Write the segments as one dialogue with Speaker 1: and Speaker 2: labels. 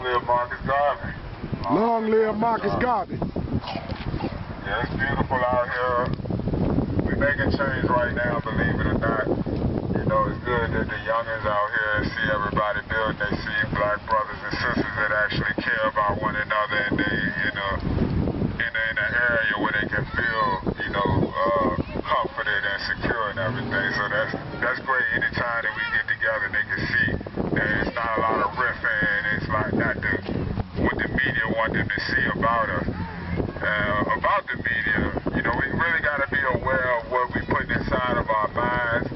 Speaker 1: live Marcus Garvey.
Speaker 2: Long live Marcus Garvey.
Speaker 1: Yeah, it's beautiful out here. We're making change right now, believe it or not. You know, it's good that the youngins out here see everybody building. They see black brothers and sisters that actually care about one another, and they in an area where they can feel, comforted and secure and everything. So that's great. Anytime that we get together, they can see that it's not a lot of riffing, and it's like not what the media want them to see about us. About the media, we really got to be aware of what we put inside of our minds,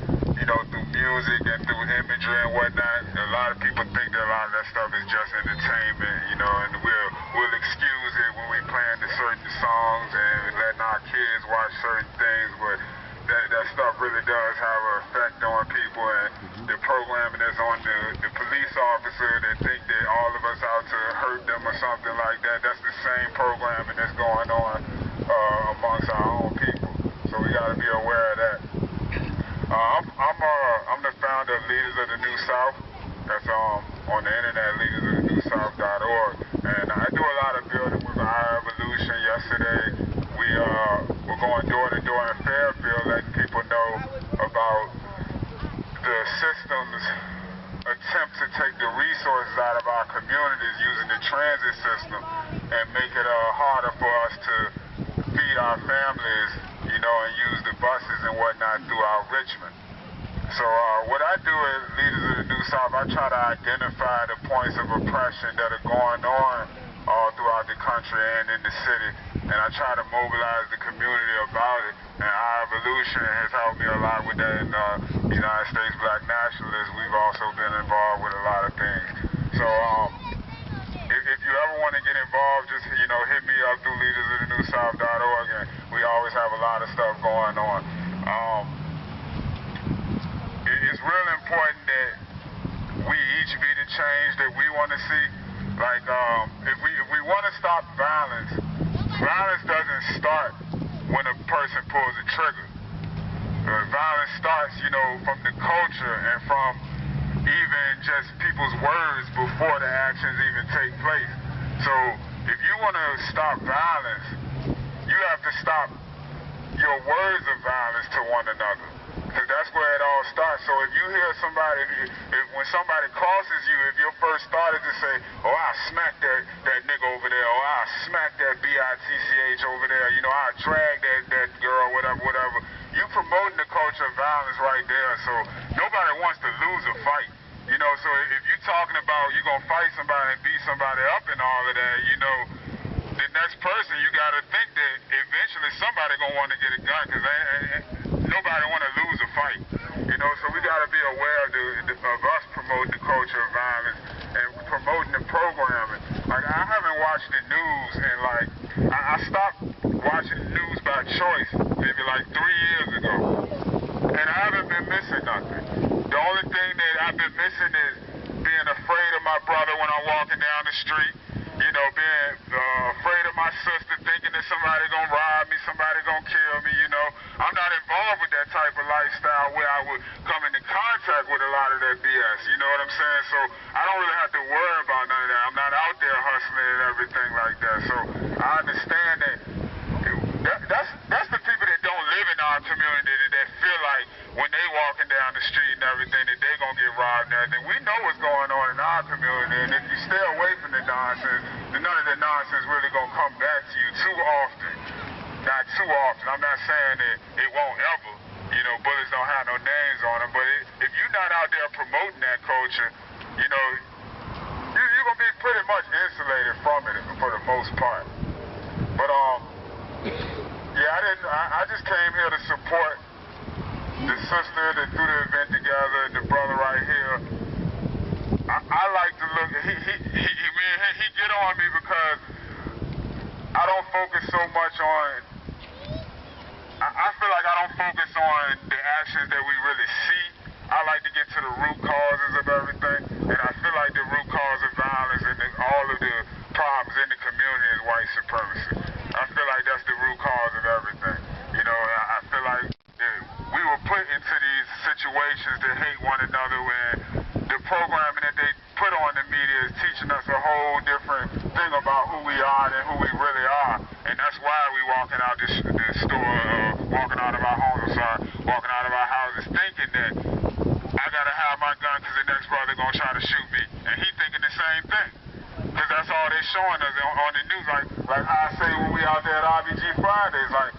Speaker 1: through music and through imagery and whatnot. A lot of people think that a lot of that stuff is just entertainment, and we'll excuse it when we playing the certain songs and letting our kids watch certain things, but that stuff really does have an effect on people, and the programming that's on the police officer that think that all of us out to hurt them or something like that, that's the same programming that's going on amongst our own people. So we got to be aware of that. I'm the founder of Leaders of the New South. That's on the internet, leadersofthenewsouth.org. And I do a lot of building with Our Evolution. Yesterday, we're going door to door in Fairfield, letting people know about the system's attempt to take the resources out of our communities using the transit system and make it harder for us to feed our families, and use the buses and whatnot throughout Richmond. So what I do as Leaders of the New South, I try to identify the points of oppression that are going on all throughout the country and in the city, and I try to mobilize the community about it. And Our Evolution has helped me a lot with that. In the United States Black Nationalists, we've also been involved with a lot of things. So if you ever want to get involved, just hit me up through leadersofthenewsouth.org, and we always have a lot of stuff going on. It's real important that we each be the change that we want to see. Like, if we want to stop violence, violence doesn't start when a person pulls a trigger. Violence starts, from the culture and from even just people's words before the actions even take place. So if you want to stop violence, you have to stop your words of violence to one another, because that's where it all starts. So if you hear somebody, when somebody crosses you, if your first thought is to say, oh, I'll smack that nigga over there, or I'll smack that bitch over there, I'll drag that girl, whatever, you promoting the culture of violence right there. So nobody wants to lose a fight. So if you're talking about you're going to fight somebody and beat somebody up and all of that, the next person, you got to think that eventually somebody going to want to get a gun, because nobody want to lose a fight. So we got to be aware of us promoting the culture of violence and promoting the programming. Like, I haven't watched the news, and I stopped watching the news by choice maybe 3 years ago, and I haven't been missing nothing. The only thing that I've been missing is being afraid of my brother when I'm walking down the street, being afraid of my sister, thinking that somebody gonna rob me, somebody gonna kill me, I'm not involved with that type of lifestyle where I would come into contact with a lot of that BS, you know what I'm saying? So I don't really have to worry about none of that. I'm not out there hustling and everything like that. So I understand that's the people that don't live in our community that feel like when they walking down the street and everything that they gonna get robbed and everything. We know what's going on in our community, and if you stay away from the nonsense, then none of the nonsense really gonna come back to you too often. Not too often. I'm not saying that it won't ever. Bullets don't have no names on them, but if you're not out there promoting that culture, you're gonna be pretty much insulated from it for the most part. But I just came here to support the sister that threw the event together, and the brother right here. I like to look. He get on me because I don't focus so much on. I feel like I don't focus on the actions that we really see. I like to get to the root causes of everything, and I feel like the root cause of violence and all of the problems in the community is white supremacy. I feel like that's the root cause of everything. I feel like we were put into these situations to hate one another when the programming that they put on the media is teaching us a whole store, walking out of our homes, walking out of our houses, thinking that I gotta have my gun because the next brother gonna try to shoot me, and he thinking the same thing. Because that's all they showing us on the news, like how I say when we out there at RBG Fridays, like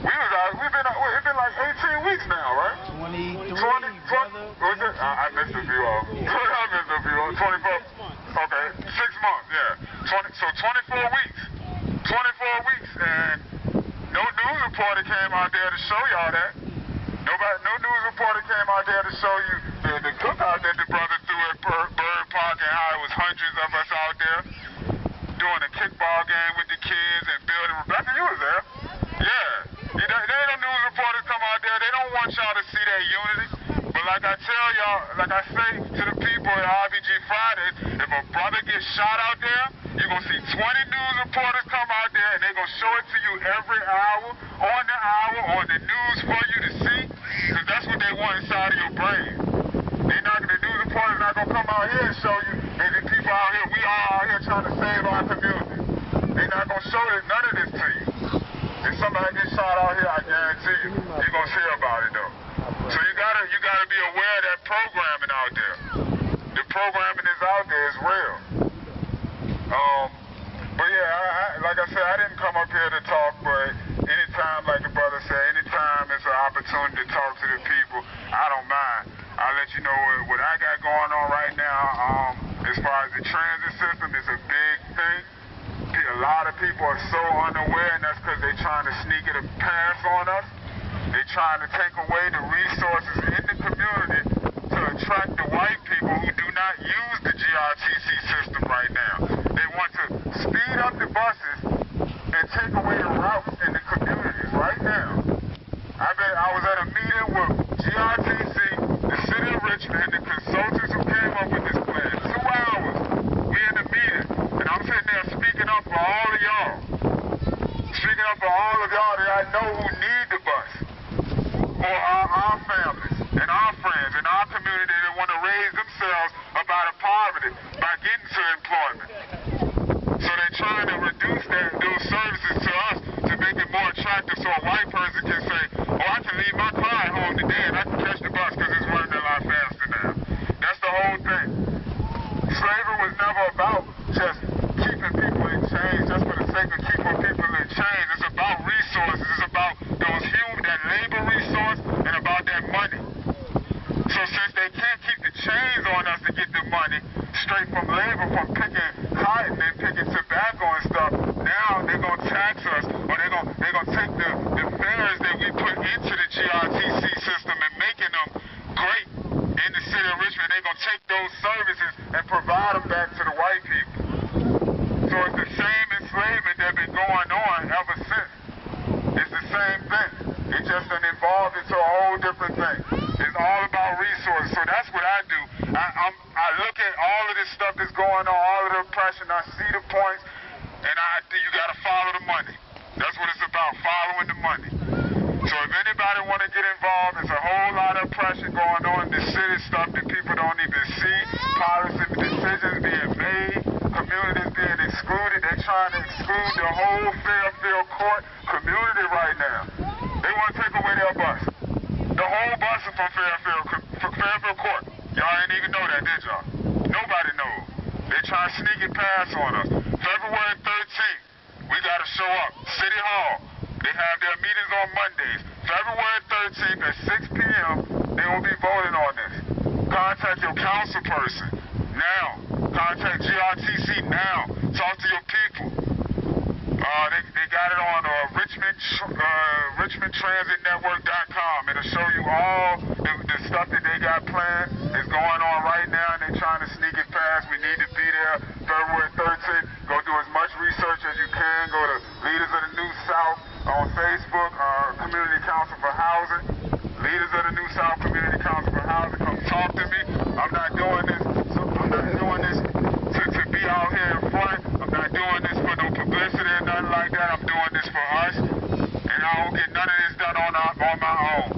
Speaker 1: it's been like 18 weeks now, right?
Speaker 3: 23,
Speaker 1: was it? I missed a few of them. I missed a few of them. 24. Okay, 6 months, yeah. 24 weeks. 24 weeks, and no news reporter came out there to show y'all that. No news reporter came out there to show you the cookout that the brother threw at Bird Park and how it was hundreds of us out there doing a kickball game with the kids and building. Rebecca, you was there. Yeah. They don't news reporters come out there. They don't want y'all to see that unity. But like I tell y'all, like I say to the people at RBG Fridays, if a brother gets shot out there, you're going to see 20 news reporters come out there and they're going to show it to you every hour, on the news for you to see, because that's what they want inside of your brain. The news reporters not going to come out here and show you that the people out here, we all out here trying to save our community. They're not going to show none of this to you. If somebody gets shot out here, I guarantee you, you're going to hear about it though. So you gotta be aware of that programming out there. The programming is out there, it's real. But yeah, like I said, I didn't come up here to talk, but anytime, like the brother said, anytime it's an opportunity to talk to the people, I don't mind. I'll let you know what I got going on right now. As far as the transit system, it's a big thing. A lot of people are so unaware, and that's because they're trying to sneak it a pass on us. They're trying to take away the resources in the community to attract the white people who do not use the GRTC system right now. They want to speed up the buses and take away the routes in the communities right now. I was at a meeting with GRTC, the city of Richmond, and the consultants who came up with this plan. 2 hours. We in the meeting, and I'm sitting there speaking up for all of y'all. Speaking up for all of y'all that I know who need the bus. For our families and our friends and our community that want to raise themselves up out of poverty by getting to employment. So they're trying to reduce those services to us to make it more attractive so a white person can say, oh, I can leave my car at home today and I can catch the bus because it's running a lot faster now. That's the whole thing. Slavery was never about just keeping people in chains just for the sake of keeping people in chains. It's about resources. It's about that labor resource and about that money. So since they can't keep the chains on us to get the money straight from labor, from picking cotton and picking tobacco and stuff, now they're going to tax us, or they're going to take the fares that we put into the GRTC system and making them great in the city of Richmond. They're going to take those services and provide them back to the white people. So it's the same enslavement that's been going on ever since. It's the same thing. It just done evolved into a whole different thing. It's all about resources. So that's what I do. I look at all of this stuff that's going on, all of the oppression. I see the points, and you got to follow the money. That's what it's about, following the money. So if anybody want to get involved, there's a whole lot of oppression going on in the city, stuff that people don't even see. Policy decisions being made, communities being excluded. They're trying to exclude the whole Fairfield Court community right now. They want to take away their bus. The whole bus is from Fairfield Court. Y'all ain't even know that, did y'all? Nobody knows. They try to sneak it past on us. February 13th, we got to show up. City Hall. They have their meetings on Mondays. February 13th at 6 p.m., they will be voting on this. Contact your council person now. Contact GRTC now. Talk to your people. They got it on RichmondTransitNetwork.com. It'll show you all the stuff that they got planned. It's going on right now, and they're trying to sneak it past. We need to be there February 13th. Go do as much research as you can. Go to Leaders of the New South on Facebook, Community Council for Housing. Leaders of the New South Community Council for Housing. Come talk to me. I'm not doing this to be out here in front. I'm not doing this for no publicity or nothing like that. I'm doing this for us. And I don't get none of this done on my own.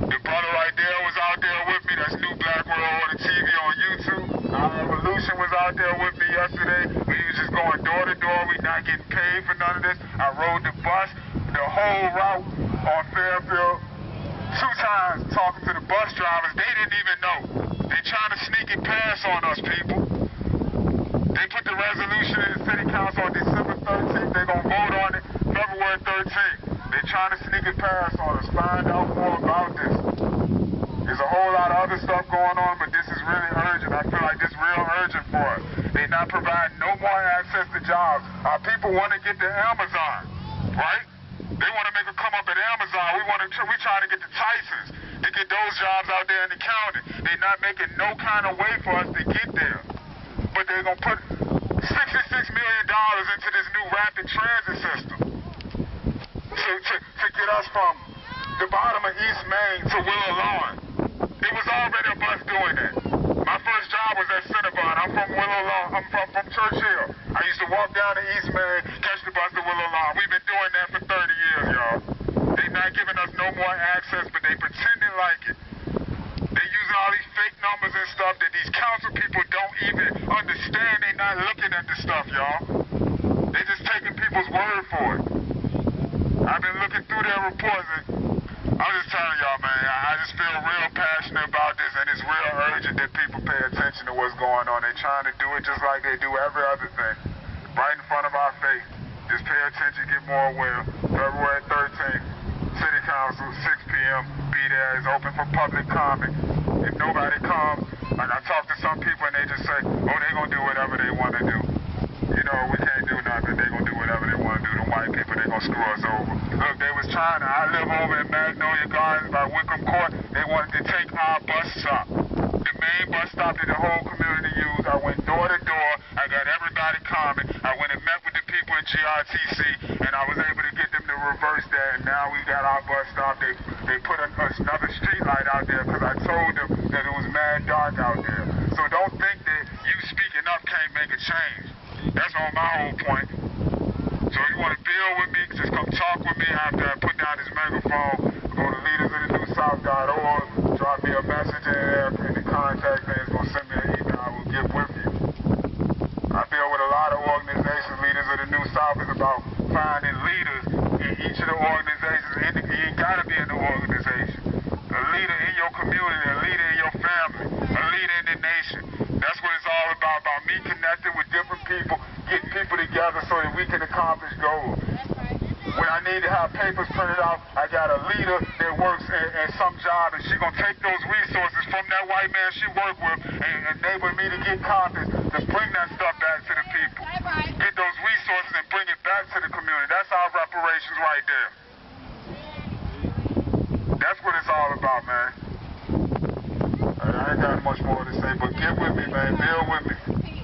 Speaker 1: The brother right there was out there with me. That's New Black World on the TV on YouTube. Our Evolution was out there with me yesterday. We was just going door to door. We not getting paid for none of this. I rode the bus, the whole route. on us, people. They put the resolution in the city council on December 13th. They're going to vote on it February 13th. They're trying to sneak it past on us. Find out more about this. There's a whole lot of other stuff going on, but this is really urgent. I feel like this is real urgent for us. They're not providing no more access to jobs. Our people want to get to Amazon, right? They want to make a come up at Amazon. We trying to get to Tyson's to get those jobs out there in the county. They're not making no kind of way for us to get there. But they're going to put $66 million into this new rapid transit system to get us from the bottom of East Main to Willow Lawn. It was already a bus doing that. My first job was at Cinnabon. I'm from Willow Lawn. I'm from Churchill. I used to walk down to East Main, catch the bus to Willow Lawn. We've been doing that for 30 years, y'all. They're not giving us no more access, but they pretending like it. They're using all these fake numbers and stuff that these council people don't even understand. They're not looking at the stuff, y'all. They're just taking people's word for it. I've been looking through their reports, and I'm just telling y'all, man, I just feel real passionate about this, and it's real urgent that people pay attention to what's going on. They're trying to do it just like they do every other thing, right in front of our face. Just pay attention, get more aware. February 13th, City Council, 6 p.m., be there. It's open for public comment. If nobody comes, like I talk to some people and they just say, oh, they're going to do whatever they want to do. You know, we can't do nothing. They're going to do whatever they want to do. Them white people, they're going to screw us over. Look, they was trying to, I live over in Magnolia Gardens by Wickham Court. They wanted to take our bus stop. The main bus stop that the whole community used. I went door to door. I got everybody calming. I went and met with the people in GRTC, and I was able to get them to reverse that, and now we got our bus stop. They put another street light out there because I told them that it was mad dark out there. So don't think that you speaking up can't make a change. That's on my whole point. So if you want to build with me, just come talk with me after I put down this megaphone. Go to leadersofthenewsouth.org, drop me a message in there, and the contact thing is going to send me an email. I will get with you. I deal with a lot of organizations. Leaders of the New South is about finding leaders in each of the organizations. You ain't got to be in the organization. A leader in your community, a leader in your family, a leader in the nation. That's what it's all about me connecting with different people, getting people together so that we can accomplish goals. When I need to have papers printed out, I got a leader that works at some job, and she's going to take those resources from that white man she worked with and enable me to get copies to bring that stuff back to the people. Get those resources and bring it back to the community. That's our reparations right there. That's what it's all about, man. I ain't got much more to say, but get with me, man. Build with me.